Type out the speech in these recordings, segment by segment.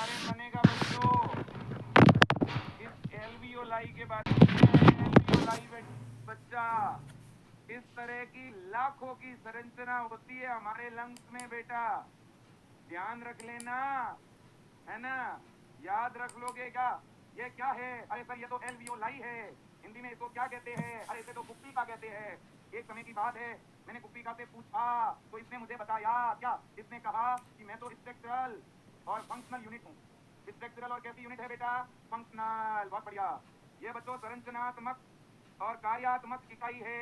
बारे में बनेगा बच्चों, इस एल्वियोलाई के बारे में। एल्वियोलाई बच्चा, इस तरह की लाखों की संरचना होती है हमारे लंग्स में बेटा, ध्यान रख लेना, है ना, याद रख लोगे क्या? ये क्या है? अरे सर ये तो एल्वियोलाई है, हिंदी में इसको क्या कहते हैं? अरे इसे तो कुप्पिका कहते हैं। एक समय की बात है, मैंने कुप्पिका से पूछा तो इसने मुझे बताया, क्या इसने कहा कि मैं तो स्ट्रक्चरल और फंक्शनल यूनिट हूँ। स्ट्रक्चरल और कैसी यूनिट है बेटा? फंक्शनल। बहुत बढ़िया। ये बच्चों संरचनात्मक और कार्यात्मक इकाई है,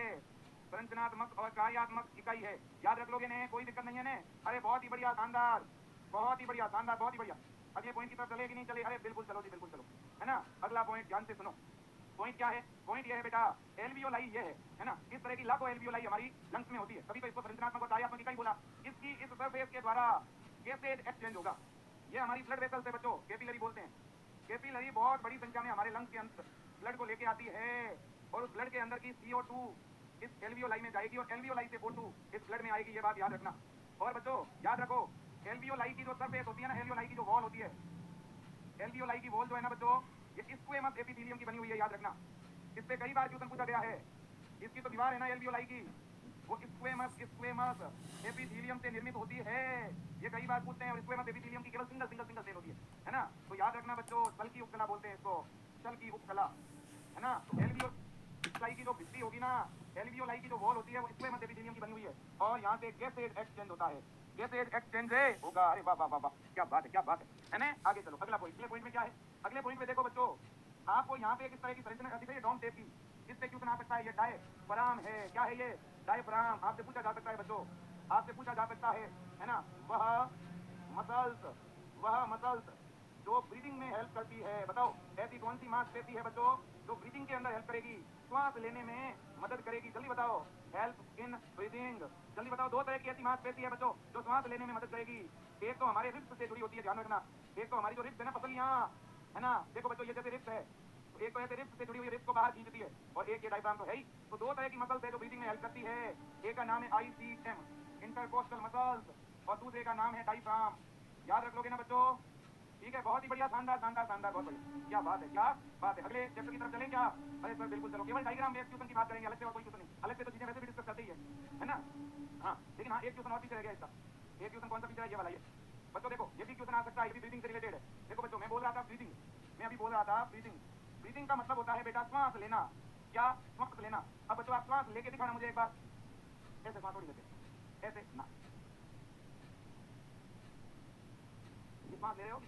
संरचनात्मक और कार्यात्मक इकाई है। याद रख लोगे ने, कोई दिक्कत नहीं है ने? अरे बहुत ही बढ़िया, शानदार, बहुत ही बढ़िया, शानदार, बहुत ही बढ़िया। अब ये पॉइंट की तरफ चले कि नहीं चले? अरे बिल्कुल चलो जी, बिल्कुल चलो, है ना। अगला पॉइंट ध्यान से सुनो। पॉइंट क्या है? पॉइंट ये है बेटा, एल्वियोलाई ये है ना, इस तरह की लाखों एल्वियोलाई हमारी लंग्स में होती है, तभी तो इसको संरचनात्मक और कार्यात्मक इकाई बोला। इसकी इस सरफेस के द्वारा गैसेज एक्सचेंज होगा। ये हमारी ब्लड वेसल्स है बच्चों, कैपिलरी बोलते हैं। कैपिलरी बहुत बड़ी संख्या में हमारे लंग्स के अंदर ब्लड को लेके आती है, और उस ब्लड के अंदर की CO2 इस एल्वियोलाई में जाएगी, और एल्वियोलाई से O2 इस ब्लड में आएगी। ये बात याद रखना। और बच्चों याद रखो, एल्वियोलाई की जो सरफेस होती है ना, एल्वियोलाई की जो वॉल होती है, एल्वियोलाई की वॉल जो है ना बच्चों, ये स्क्वेमस एपिथेलियम की बनी हुई है, याद रखना। इससे कई बार क्वेश्चन पूछा गया है। इसकी तो दीवार है ना एल्वियोलाई की, वो स्क्वेमस एपिथेलियम से निर्मित होती है। ये कई बार पूछते हैं, और स्क्वेमस एपिथेलियम की केवल सिंगल सेल होती है ना। तो याद रखना बच्चों, शल की उपकला बोलते हैं इसको, शल की उपकला, है ना। तो एल्वियोलाई की जो भित्ति होगी ना, एल्वियोलाई की जो वॉल होती है, वो स्क्वेमस एपिथेलियम की बनी हुई है, और यहाँ से गैसेज एक्सचेंज होता है। गैसेज एक्सचेंज होगा। अरे वाह वाह वाह वाह, क्या बात है, क्या बात है ना। आगे चलो, अगला पॉइंट। अगले पॉइंट में क्या है? अगले पॉइंट में देखो बच्चों, आपको यहाँ पे किस तरह की संरचना दिख रही है, डॉम शेप की। इससे क्यों बना सकता है? ये डायफ्राम है। क्या है ये? डायफ्राम। आपसे पूछा जा सकता है बच्चों, आपसे पूछा जा सकता है ना, वह मसल्स जो ब्रीदिंग में हेल्प करती है। बताओ ऐसी कौन सी मांसपेशी है बच्चों जो ब्रीदिंग के अंदर हेल्प करेगी, श्वास लेने में मदद करेगी? जल्दी बताओ, हेल्प इन ब्रीदिंग। जल्दी बताओ, दो तरह की ऐसी मांसपेशी है बच्चों जो श्वास लेने में मदद करेगी। एक तो हमारे रिब्स से जुड़ी होती है, ध्यान रखना। एक तो हमारी जो रिब्स है ना, पसलियां, है ना। देखो बच्चों, ये जैसे रिब्स है, तो एक तो ऐसे रिब्स से जुड़ी हुई रिब्स को बाहर खींचती है, और एक ये डायफ्राम तो है ही। तो दो तरह की मसल्स है जो ब्रीदिंग में हेल्प करती है। एक का नाम है ICM, इंटरकोस्टल मसल्स, और दूसरे का नाम है डायफ्राम। याद रख लोगे ना बच्चों? ठीक है, बहुत ही बढ़िया, शानदार शानदार शानदार, बहुत बढ़िया, क्या बात है, क्या बात है। अगले चैप्टर की तरफ चलें क्या? अरे सर बिल्कुल चलो, केवल डायग्राम बेस्ड क्वेश्चन की बात करेंगे, अलग से और कोई क्वेश्चन नहीं। अलग से तो चीजें वैसे भी डिस्कस करते ही है ना। हाँ, लेकिन हाँ, एक क्वेश्चन और पीछे रह गया इसका। एक क्वेश्चन कौन सा पीछे है? ये वाला। ये बच्चों देखो, ये भी क्वेश्चन आ सकता है, ये भी ब्रीदिंग से रिलेटेड है। देखो बच्चों, मैं बोल रहा था ब्रीदिंग, मैं अभी बोल रहा था ब्रीदिंग। ब्रीदिंग का मतलब होता है बेटा श्वास लेना। क्या? श्वास लेना। अब बच्चों आप श्वास लेके दिखाना मुझे एक बार, ऐसे श्वास थोड़ी लेते, ऐसे ना, श्वास ले रहे हो